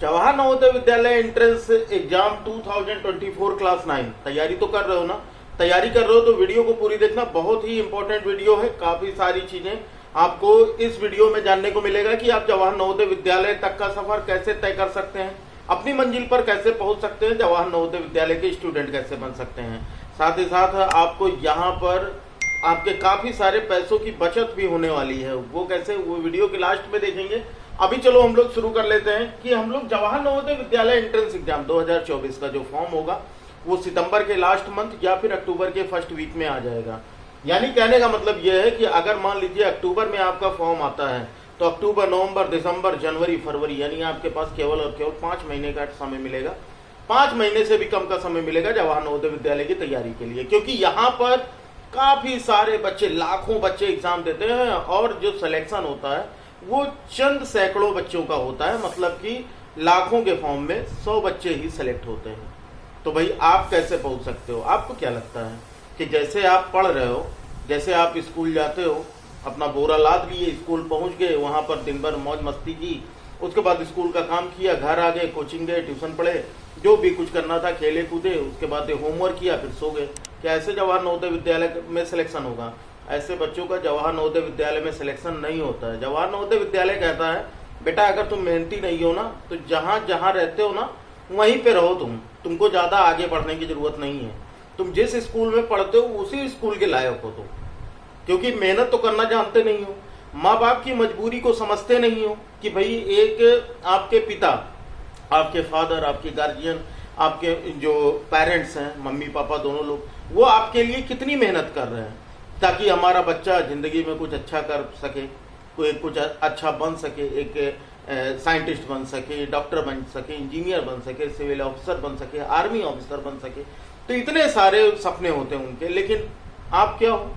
Jawahar Navodaya Vidyalaya entrance exam 2024 class 9 तैयारी तो कर रहे हो ना। तैयारी कर रहे हो तो वीडियो को पूरी देखना, बहुत ही इंपॉर्टेंट वीडियो है। काफी सारी चीजें आपको इस वीडियो में जानने को मिलेगा कि आप जवाहर नवोदय विद्यालय तक का सफर कैसे तय कर सकते हैं, अपनी मंजिल पर कैसे पहुंच सकते हैं, जवाहर नवोदय विद्यालय के स्टूडेंट कैसे बन सकते हैं। साथ ही साथ आपको यहाँ पर आपके काफी सारे पैसों की बचत भी होने वाली है। वो कैसे, वो वीडियो के लास्ट में देखेंगे। अभी चलो हम लोग शुरू कर लेते हैं कि हम लोग जवाहर नवोदय विद्यालय एंट्रेंस एग्जाम 2024 का जो फॉर्म होगा वो सितंबर के लास्ट मंथ या फिर अक्टूबर के फर्स्ट वीक में आ जाएगा। यानी कहने का मतलब यह है कि अगर मान लीजिए अक्टूबर में आपका फॉर्म आता है तो अक्टूबर, नवंबर, दिसंबर, जनवरी, फरवरी यानी आपके पास केवल और केवल 5 महीने का समय मिलेगा। 5 महीने से भी कम का समय मिलेगा जवाहर नवोदय विद्यालय की तैयारी के लिए, क्योंकि यहाँ पर काफी सारे बच्चे, लाखों बच्चे एग्जाम देते हैं और जो सिलेक्शन होता है वो चंद सैकड़ों बच्चों का होता है। मतलब कि लाखों के फॉर्म में 100 बच्चे ही सिलेक्ट होते हैं। तो भाई आप कैसे पहुंच सकते हो? आपको क्या लगता है कि जैसे आप पढ़ रहे हो, जैसे आप स्कूल जाते हो, अपना बोरा लाद लिए, स्कूल पहुंच गए, वहां पर दिन भर मौज मस्ती की, उसके बाद स्कूल का काम किया, घर आ गए, कोचिंग गए, ट्यूशन पढ़े, जो भी कुछ करना था खेले कूदे, उसके बाद होमवर्क किया, फिर सो गए। क्या ऐसे जवाहर नवोदय विद्यालय में सिलेक्शन होगा? ऐसे बच्चों का जवाहर नवोदय विद्यालय में सिलेक्शन नहीं होता है। जवाहर नवोदय विद्यालय कहता है बेटा अगर तुम मेहनती नहीं हो ना तो जहां जहां रहते हो ना वहीं पे रहो। तुमको ज्यादा आगे बढ़ने की जरूरत नहीं है। तुम जिस स्कूल में पढ़ते हो उसी स्कूल के लायक हो तुम, क्योंकि मेहनत तो करना जानते नहीं हो, माँ बाप की मजबूरी को समझते नहीं हो कि भाई एक आपके पिता, आपके फादर, आपके गार्जियन, आपके जो पेरेंट्स हैं, मम्मी पापा दोनों लोग, वो आपके लिए कितनी मेहनत कर रहे हैं ताकि हमारा बच्चा जिंदगी में कुछ अच्छा कर सके, कोई कुछ अच्छा बन सके, एक साइंटिस्ट बन सके, डॉक्टर बन सके, इंजीनियर बन सके, सिविल ऑफिसर बन सके, आर्मी ऑफिसर बन सके। तो इतने सारे सपने होते हैं उनके, लेकिन आप क्या हो?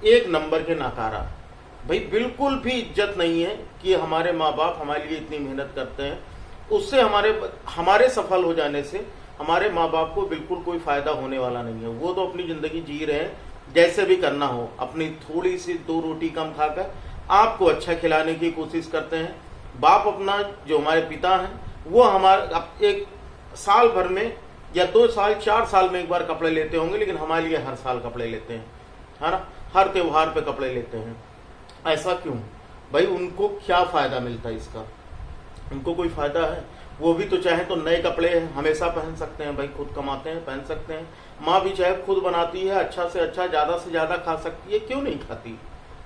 एक नंबर के नाकारा। भाई बिल्कुल भी इज्जत नहीं है कि हमारे माँ बाप हमारे लिए इतनी मेहनत करते हैं, उससे हमारे सफल हो जाने से हमारे माँ बाप को बिल्कुल कोई फायदा होने वाला नहीं है। वो तो अपनी जिंदगी जी रहे हैं, जैसे भी करना हो, अपनी थोड़ी सी 2 रोटी कम खाकर आपको अच्छा खिलाने की कोशिश करते हैं। बाप अपना, जो हमारे पिता हैं, वो हमारे एक साल भर में या 2 साल 4 साल में एक बार कपड़े लेते होंगे, लेकिन हमारे लिए हर साल कपड़े लेते हैं, है ना? हर त्योहार पे कपड़े लेते हैं। ऐसा क्यों? भाई उनको क्या फायदा मिलता है इसका? उनको कोई फायदा है? वो भी तो चाहे तो नए कपड़े हमेशा पहन सकते हैं, भाई खुद कमाते हैं, पहन सकते हैं। माँ भी चाहे खुद बनाती है, अच्छा से अच्छा, ज्यादा से ज्यादा खा सकती है, क्यों नहीं खाती?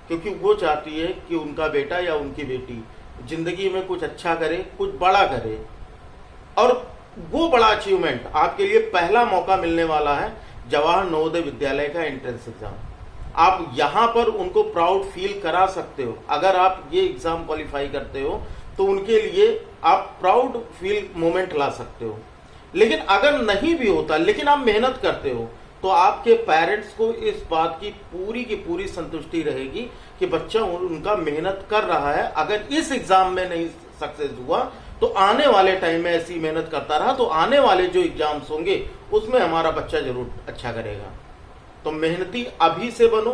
क्योंकि वो चाहती है कि उनका बेटा या उनकी बेटी जिंदगी में कुछ अच्छा करे, कुछ बड़ा करे। और वो बड़ा अचीवमेंट आपके लिए पहला मौका मिलने वाला है जवाहर नवोदय विद्यालय का एंट्रेंस एग्जाम। आप यहाँ पर उनको प्राउड फील करा सकते हो। अगर आप ये एग्जाम क्वालिफाई करते हो तो उनके लिए आप प्राउड फील मोमेंट ला सकते हो। लेकिन अगर नहीं भी होता, लेकिन आप मेहनत करते हो, तो आपके पेरेंट्स को इस बात की पूरी संतुष्टि रहेगी कि बच्चा उनका मेहनत कर रहा है। अगर इस एग्जाम में नहीं सक्सेस हुआ तो आने वाले टाइम में ऐसी मेहनत करता रहा तो आने वाले जो एग्जाम्स होंगे उसमें हमारा बच्चा जरूर अच्छा करेगा। तो मेहनती अभी से बनो।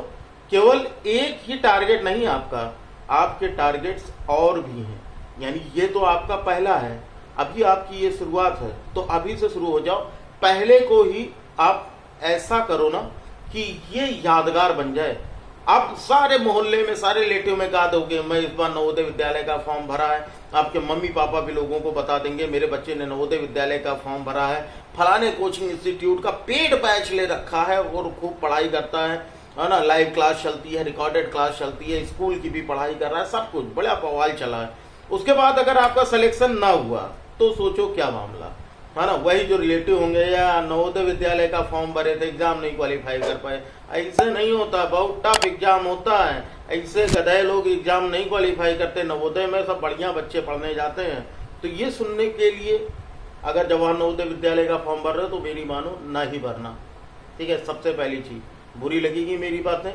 केवल एक ही टारगेट नहीं आपका, आपके टारगेट्स और भी हैं। यानी ये तो आपका पहला है, अभी आपकी ये शुरुआत है, तो अभी से शुरू हो जाओ। पहले को ही आप ऐसा करो ना कि ये यादगार बन जाए। आप सारे मोहल्ले में, सारे रिलेटिव में गा दोगे मैं इस बार नवोदय विद्यालय का फॉर्म भरा है। आपके मम्मी पापा भी लोगों को बता देंगे मेरे बच्चे ने नवोदय विद्यालय का फॉर्म भरा है, फलाने कोचिंग इंस्टीट्यूट का पेड बैच ले रखा है और खूब पढ़ाई करता है ना, लाइव क्लास चलती है, रिकॉर्डेड क्लास चलती है, स्कूल की भी पढ़ाई कर रहा है, सब कुछ बड़ा बवाल चला है। उसके बाद अगर आपका सिलेक्शन ना हुआ तो सोचो क्या मामला, है ना? वही जो रिलेटिव होंगे या नवोदय विद्यालय का फॉर्म भरे थे, एग्जाम नहीं क्वालिफाई कर पाए। ऐसे नहीं होता, बहुत टफ एग्जाम होता है। ऐसे गधे लोग एग्जाम नहीं क्वालिफाई करते। नवोदय में सब बढ़िया बच्चे पढ़ने जाते हैं। तो ये सुनने के लिए अगर जवाहर नवोदय विद्यालय का फॉर्म भर रहे हो तो मेरी मानो ना ही भरना, ठीक है? सबसे पहली चीज, बुरी लगेगी मेरी बातें,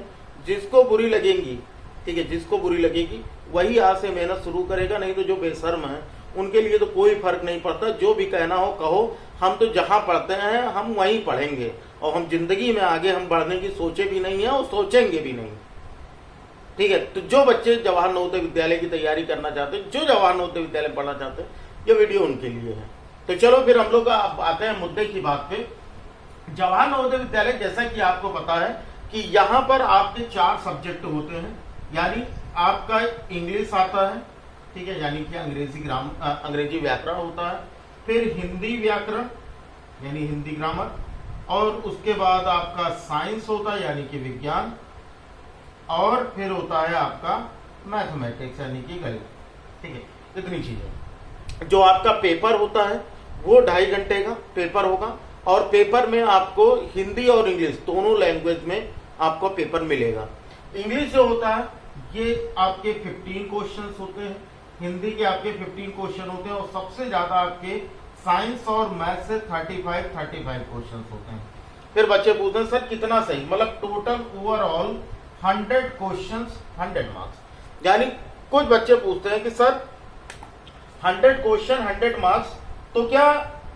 जिसको बुरी लगेंगी, ठीक है, जिसको बुरी लगेगी वही आज से मेहनत शुरू करेगा। नहीं तो जो बेशर्म है उनके लिए तो कोई फर्क नहीं पड़ता। जो भी कहना हो कहो, हम तो जहां पढ़ते हैं हम वहीं पढ़ेंगे और हम जिंदगी में आगे हम बढ़ने की सोचे भी नहीं है और सोचेंगे भी नहीं, ठीक है? तो जो बच्चे जवाहर नवोदय विद्यालय की तैयारी करना चाहते हैं, जो जवाहर नवोदय विद्यालय पढ़ना चाहते हैं, ये वीडियो उनके लिए है। तो चलो फिर हम लोग अब आते हैं मुद्दे की बात पे। जवाहर नवोदय विद्यालय, जैसा कि आपको पता है कि यहाँ पर आपके 4 सब्जेक्ट होते हैं, यानी आपका इंग्लिश आता है, ठीक है, यानी कि अंग्रेजी व्याकरण होता है, फिर हिंदी व्याकरण यानी हिंदी ग्रामर, और उसके बाद आपका साइंस होता है यानी कि विज्ञान, और फिर होता है आपका मैथमेटिक्स यानी कि गणित, ठीक है। इतनी चीजें। जो आपका पेपर होता है वो 2.5 घंटे का पेपर होगा, और पेपर में आपको हिंदी और इंग्लिश दोनों लैंग्वेज में आपको पेपर मिलेगा। इंग्लिश जो होता है ये आपके 15 क्वेश्चंस होते हैं, हिंदी के आपके 15 क्वेश्चन होते हैं, और सबसे ज्यादा आपके साइंस और मैथ से 35 क्वेश्चंस होते हैं। फिर बच्चे पूछते हैं सर कितना सही, मतलब टोटल ओवरऑल 100 क्वेश्चंस 100 मार्क्स। यानी कुछ बच्चे पूछते हैं कि सर 100 क्वेश्चन 100 मार्क्स, तो क्या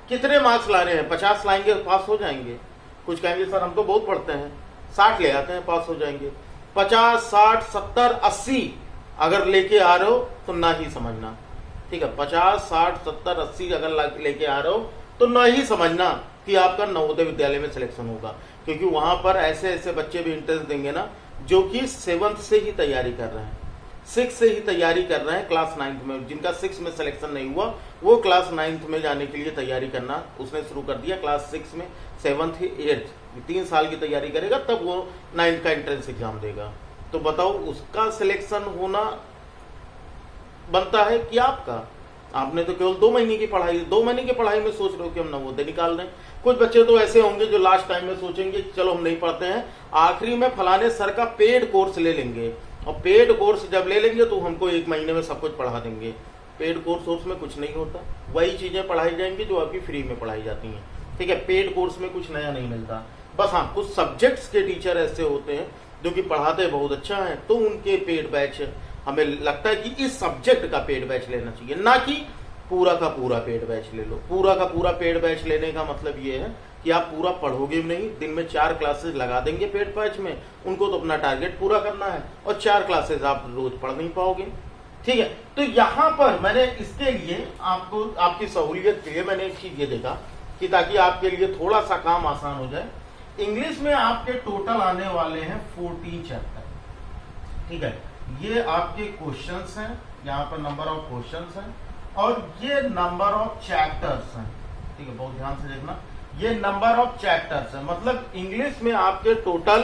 कितने मार्क्स ला रहे हैं, 50 लाएंगे पास हो जाएंगे। कुछ कहेंगे सर हम तो बहुत पढ़ते हैं, 60 ले आते हैं पास हो जाएंगे। 50, 60, 70, 80 अगर लेके आ रहे हो तो ना ही समझना, ठीक है। 50, 60, 70, 80 अगर लेके आ रहे हो तो ना ही समझना कि आपका नवोदय विद्यालय में सिलेक्शन होगा, क्योंकि वहां पर ऐसे ऐसे बच्चे भी इंटरेस्ट देंगे ना जो कि 7th से ही तैयारी कर रहे हैं, 6 से ही तैयारी कर रहे हैं, क्लास 9th में। जिनका 6 में सिलेक्शन नहीं हुआ वो क्लास 9th में जाने के लिए तैयारी करना उसने शुरू कर दिया। क्लास 6 में 7th 8th 3 साल की तैयारी करेगा, तब वो 9th का एंट्रेंस एग्जाम देगा। तो बताओ उसका सिलेक्शन होना बनता है कि आपका? आपने तो केवल 2 महीने की पढ़ाई, 2 महीने की पढ़ाई में सोच रहे हो कि हम नवोदय निकाल रहे हैं। कुछ बच्चे तो ऐसे होंगे जो लास्ट टाइम में सोचेंगे चलो हम नहीं पढ़ते हैं, आखिरी में फलाने सर का पेड कोर्स ले लेंगे, और पेड कोर्स जब ले लेंगे तो हमको 1 महीने में सब कुछ पढ़ा देंगे। पेड कोर्स में कुछ नहीं होता, वही चीजें पढ़ाई जाएंगी जो आपकी फ्री में पढ़ाई जाती हैं, ठीक है। पेड कोर्स में कुछ नया नहीं मिलता। बस हाँ, कुछ सब्जेक्ट्स के टीचर ऐसे होते हैं जो कि पढ़ाते बहुत अच्छा है, तो उनके पेड बैच हमें लगता है कि इस सब्जेक्ट का पेड बैच लेना चाहिए, ना कि पूरा का पूरा पेड बैच ले लो। पूरा का पूरा पेड बैच लेने का मतलब ये है कि आप पूरा पढ़ोगे भी नहीं, दिन में 4 क्लासेस लगा देंगे पेड बैच में, उनको तो अपना टारगेट पूरा करना है, और 4 क्लासेस आप रोज पढ़ नहीं पाओगे, ठीक है। तो यहाँ पर मैंने इसके लिए आपको आपकी सहूलियत के लिए मैंने एक चीज ये देखा कि ताकि आपके लिए थोड़ा सा काम आसान हो जाए। इंग्लिश में आपके टोटल आने वाले हैं 14 चैप्टर, ठीक है। ये आपके क्वेश्चंस हैं, यहाँ पर नंबर ऑफ क्वेश्चंस हैं, और ये नंबर ऑफ चैप्टर्स हैं, ठीक है। बहुत ध्यान से देखना, ये नंबर ऑफ चैप्टर्स है, मतलब इंग्लिश में आपके टोटल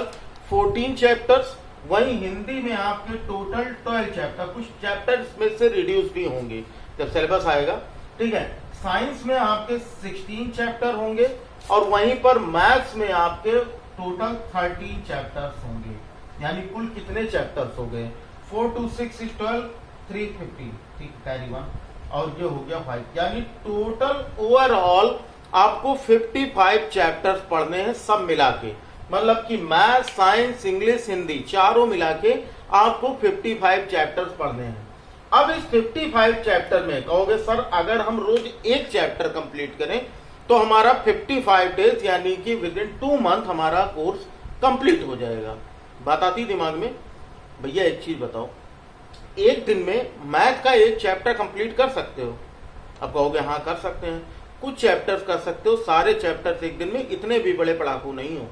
14 चैप्टर्स, वहीं हिंदी में आपके टोटल 12 चैप्टर, कुछ चैप्टर्स में से रिड्यूस भी होंगे जब सिलेबस आएगा, ठीक है। साइंस में आपके 16 चैप्टर होंगे, और वहीं पर मैथ्स में आपके टोटल 13 चैप्टर्स होंगे। यानी कुल कितने चैप्टर्स हो गए? 4 2 6 is 12, 3 15, ठीक, कैरी 1, और ये हो गया 5। यानी टोटल ओवरऑल आपको 55 चैप्टर्स पढ़ने हैं सब मिला के, मतलब कि मैथ, साइंस, इंग्लिश, हिंदी चारों मिला के आपको 55 चैप्टर्स पढ़ने हैं। अब इस 55 चैप्टर में कहोगे सर अगर हम रोज एक चैप्टर कंप्लीट करें तो हमारा 55 डेज यानी कि विद इन 2 मंथ हमारा कोर्स कंप्लीट हो जाएगा। बात आती दिमाग में, भैया एक चीज बताओ, एक दिन में मैथ का एक चैप्टर कंप्लीट कर सकते हो? अब कहोगे हाँ कर सकते हैं, कुछ चैप्टर्स कर सकते हो, सारे चैप्टर्स एक दिन में, इतने भी बड़े पढ़ाकू नहीं हो,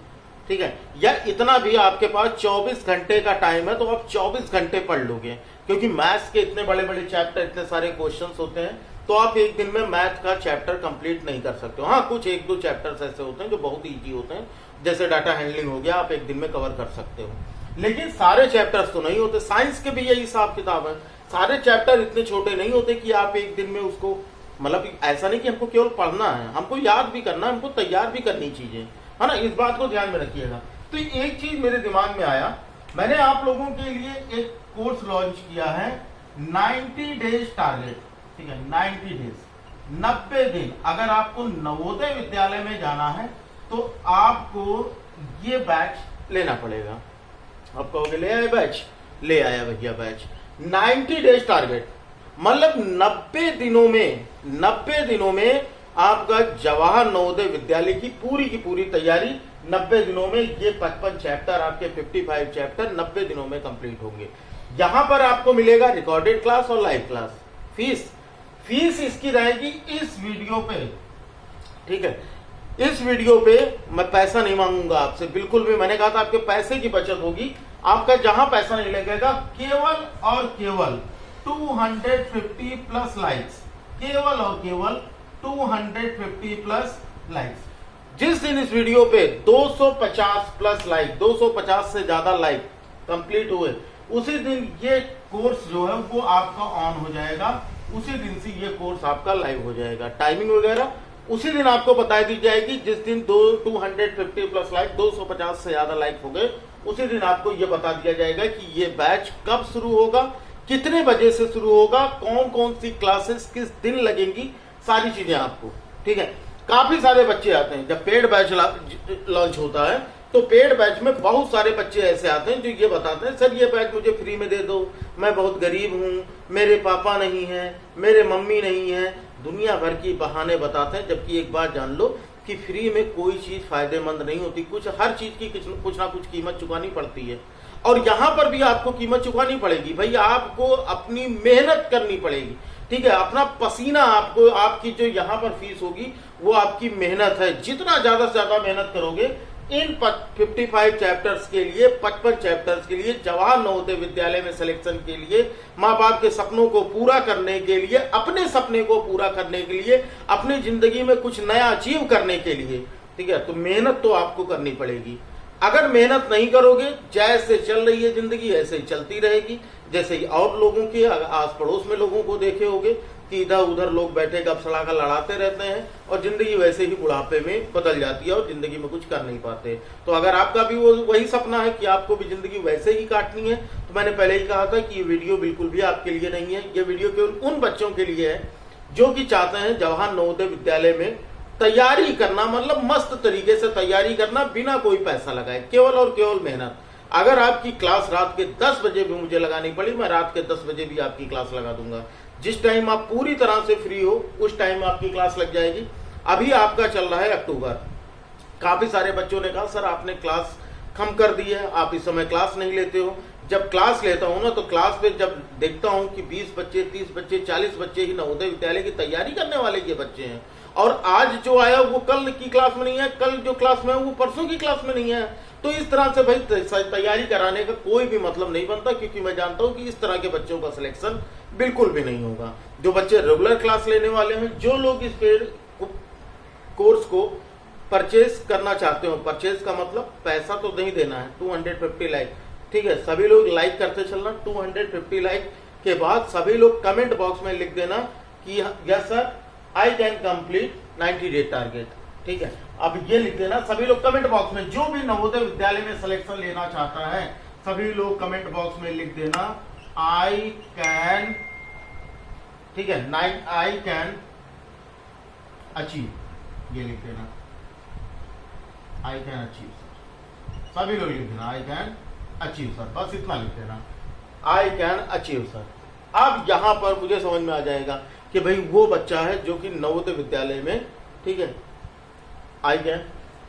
ठीक है। या इतना भी आपके पास 24 घंटे का टाइम है तो आप 24 घंटे पढ़ लोगे, क्योंकि मैथ्स के इतने बड़े बड़े चैप्टर, इतने सारे क्वेश्चंस होते हैं, तो आप एक दिन में मैथ का चैप्टर कंप्लीट नहीं कर सकते हो। हाँ, कुछ 1-2 चैप्टर्स ऐसे होते हैं जो बहुत ईजी होते हैं, जैसे डाटा हैंडलिंग हो गया, आप एक दिन में कवर कर सकते हो, लेकिन सारे चैप्टर्स तो नहीं होते। साइंस के भी यही हिसाब किताब है, सारे चैप्टर इतने छोटे नहीं होते कि आप एक दिन में उसको, मतलब ऐसा नहीं कि हमको केवल पढ़ना है, हमको याद भी करना है, हमको तैयार भी करनी चीजें, है ना। इस बात को ध्यान में रखिएगा। तो एक चीज मेरे दिमाग में आया, मैंने आप लोगों के लिए एक कोर्स लॉन्च किया है 90 डेज टारगेट, ठीक है। 90 डेज 90 दिन अगर आपको नवोदय विद्यालय में जाना है तो आपको ये बैच लेना पड़ेगा। आप कहोगे ले आए बैच, ले आया भैया बैच। 90 डेज टारगेट मतलब 90 दिनों में आपका जवाहर नवोदय विद्यालय की पूरी तैयारी 90 दिनों में, ये 55 चैप्टर आपके 55 चैप्टर 90 दिनों में कंप्लीट होंगे। यहां पर आपको मिलेगा रिकॉर्डेड क्लास और लाइव क्लास। फीस इसकी रहेगी इस वीडियो पे, ठीक है। इस वीडियो पे मैं पैसा नहीं मांगूंगा आपसे बिल्कुल भी। मैंने कहा था आपके पैसे की बचत होगी, आपका जहां पैसा नहीं लगेगा। केवल और केवल 250 प्लस लाइक्स, केवल और केवल 250 प्लस लाइक्स। जिस दिन इस वीडियो पे 250 प्लस लाइक, 250 से ज्यादा लाइक कंप्लीट हुए, उसी दिन ये कोर्स जो है वो आपका ऑन हो जाएगा, उसी दिन से ये कोर्स आपका लाइव हो जाएगा। टाइमिंग वगैरह उसी दिन आपको बता दी जाएगी जिस दिन 250 प्लस लाइक, 250 से ज्यादा लाइक हो गए, उसी दिन आपको ये बता दिया जाएगा कि ये बैच कब शुरू होगा, कितने बजे से शुरू होगा, कौन कौन सी क्लासेस किस दिन लगेंगी, सारी चीजें आपको, ठीक है। काफी सारे बच्चे आते हैं जब पेड बैच लॉन्च होता है, तो पेड बैच में बहुत सारे बच्चे ऐसे आते हैं जो ये बताते हैं सर ये बैच मुझे फ्री में दे दो, मैं बहुत गरीब हूँ, मेरे पापा नहीं है, मेरे मम्मी नहीं है, दुनिया भर की बहाने बताते हैं। जबकि एक बात जान लो कि फ्री में कोई चीज फायदेमंद नहीं होती, हर चीज की कुछ ना कुछ कीमत चुकानी पड़ती है, और यहाँ पर भी आपको कीमत चुकानी पड़ेगी भाई। आपको अपनी मेहनत करनी पड़ेगी, ठीक है। अपना पसीना, आपको आपकी जो यहाँ पर फीस होगी वो आपकी मेहनत है। जितना ज्यादा से ज्यादा मेहनत करोगे इन 55 चैप्टर्स के लिए, 55 चैप्टर्स के लिए, जवाहर नवोदय विद्यालय में सिलेक्शन के लिए, माँ बाप के सपनों को पूरा करने के लिए, अपने सपने को पूरा करने के लिए, अपनी जिंदगी में कुछ नया अचीव करने के लिए, ठीक है, तो मेहनत तो आपको करनी पड़ेगी। अगर मेहनत नहीं करोगे, जैसे चल रही है जिंदगी ऐसे ही चलती रहेगी। जैसे ही और लोगों के आस पड़ोस में लोगों को देखे होगे कि इधर उधर लोग बैठे गप सड़ाका लड़ाते रहते हैं, और जिंदगी वैसे ही बुढ़ापे में बदल जाती है और जिंदगी में कुछ कर नहीं पाते। तो अगर आपका भी वही सपना है कि आपको भी जिंदगी वैसे ही काटनी है, तो मैंने पहले ही कहा था कि ये वीडियो बिल्कुल भी आपके लिए नहीं है। ये वीडियो केवल उन बच्चों के लिए है जो कि चाहते हैं जवाहर नवोदय विद्यालय में तैयारी करना, मतलब मस्त तरीके से तैयारी करना बिना कोई पैसा लगाए, केवल और केवल मेहनत। अगर आपकी क्लास रात के 10 बजे भी मुझे लगानी पड़ी, मैं रात के 10 बजे भी आपकी क्लास लगा दूंगा। जिस टाइम आप पूरी तरह से फ्री हो उस टाइम आपकी क्लास लग जाएगी। अभी आपका चल रहा है अक्टूबर। काफी सारे बच्चों ने कहा सर आपने क्लास कम कर दी है, आप इस समय क्लास नहीं लेते हो। जब क्लास लेता हूं ना, तो क्लास पे जब देखता हूं कि 20 बच्चे, 30 बच्चे, 40 बच्चे ही नवोदय विद्यालय की तैयारी करने वाले ये बच्चे हैं, और आज जो आया वो कल की क्लास में नहीं है, कल जो क्लास में है वो परसों की क्लास में नहीं है। तो इस तरह से भाई तैयारी कराने का कोई भी मतलब नहीं बनता, क्योंकि मैं जानता हूं कि इस तरह के बच्चों का सिलेक्शन बिल्कुल भी नहीं होगा। जो बच्चे रेगुलर क्लास लेने वाले हैं, जो लोग इस पेड कोर्स को परचेज करना चाहते हो, परचेज का मतलब पैसा तो नहीं देना है, 250 लाइक, ठीक है। सभी लोग लाइक करते चलना। 250 लाइक के बाद सभी लोग कमेंट बॉक्स में लिख देना कि yes sir I can complete 90 day target, ठीक है। अब ये लिख देना सभी लोग कमेंट बॉक्स में। जो भी नवोदय विद्यालय में सिलेक्शन लेना चाहता है सभी लोग कमेंट बॉक्स में लिख देना आई कैन, ठीक है, आई कैन अचीव, ये लिख देना आई कैन अचीव सर। सभी लोग लिख देना आई कैन अचीव सर, बस इतना लिख देना आई कैन अचीव सर। अब यहां पर मुझे समझ में आ जाएगा कि भाई वो बच्चा है जो कि नवोदय विद्यालय में, ठीक है, आई कैन,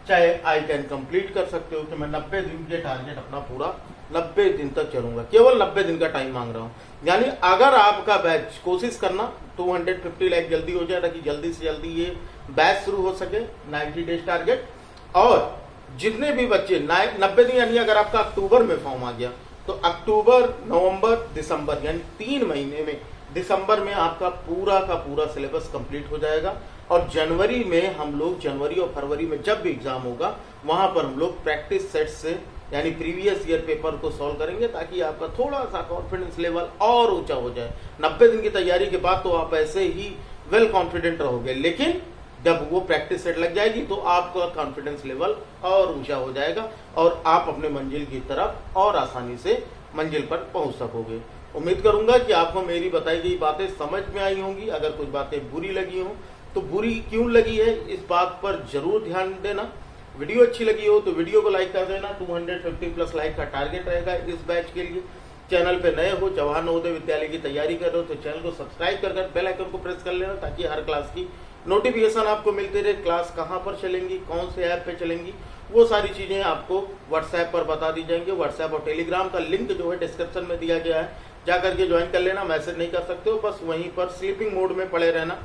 चाहे आई कैन कंप्लीट कर सकते हो कि मैं 90 दिन के टारगेट अपना पूरा 90 दिन तक चलूंगा, केवल 90 दिन का टाइम मांग रहा हूं। यानी अगर आपका बैच, कोशिश करना 250 लाइक जल्दी हो जाए ताकि जल्दी से जल्दी ये बैच शुरू हो सके, 90 डेज टारगेट। और जितने भी बच्चे 90 दिन, यानी अगर आपका अक्टूबर में फॉर्म आ गया तो अक्टूबर, नवंबर, दिसंबर, यानी 3 महीने में, दिसंबर में आपका पूरा का पूरा सिलेबस कंप्लीट हो जाएगा। और जनवरी में हम लोग, जनवरी और फरवरी में जब भी एग्जाम होगा वहां पर हम लोग प्रैक्टिस सेट से, यानी प्रीवियस ईयर पेपर को सॉल्व करेंगे ताकि आपका थोड़ा सा कॉन्फिडेंस लेवल और ऊंचा हो जाए। 90 दिन की तैयारी के बाद तो आप ऐसे ही वेल कॉन्फिडेंट रहोगे, लेकिन जब वो प्रैक्टिस सेट लग जाएगी तो आपका कॉन्फिडेंस लेवल और ऊंचा हो जाएगा और आप अपने मंजिल की तरफ और आसानी से मंजिल पर पहुंच सकोगे। उम्मीद करूंगा कि आपको मेरी बताई गई बातें समझ में आई होंगी। अगर कुछ बातें बुरी लगी हो तो बुरी क्यों लगी है इस बात पर जरूर ध्यान देना। वीडियो अच्छी लगी हो तो वीडियो को लाइक कर देना। 250 प्लस लाइक का टारगेट रहेगा इस बैच के लिए। चैनल पे नए हो, जवाहर नवोदय विद्यालय की तैयारी कर रहे हो तो चैनल को सब्सक्राइब कर बेल आइकन को प्रेस कर लेना ताकि हर क्लास की नोटिफिकेशन आपको मिलती रहे। क्लास कहाँ पर चलेंगी, कौन से ऐप पे चलेंगी, वो सारी चीजें आपको व्हाट्सएप पर बता दी जाएंगी। व्हाट्सएप और टेलीग्राम का लिंक जो है डिस्क्रिप्शन में दिया गया है, जा करके ज्वाइन कर लेना, मैसेज नहीं कर सकते हो, बस वहीं पर स्लीपिंग मोड में पड़े रहना।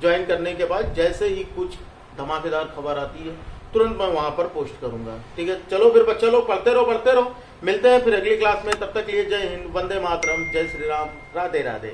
ज्वाइन करने के बाद जैसे ही कुछ धमाकेदार खबर आती है तुरंत मैं वहां पर पोस्ट करूंगा। ठीक है, चलो फिर बच्चा लोग पढ़ते रहो। मिलते हैं फिर अगली क्लास में, तब तक लिए जय हिंद, वंदे मातरम, जय श्री राम, राधे राधे।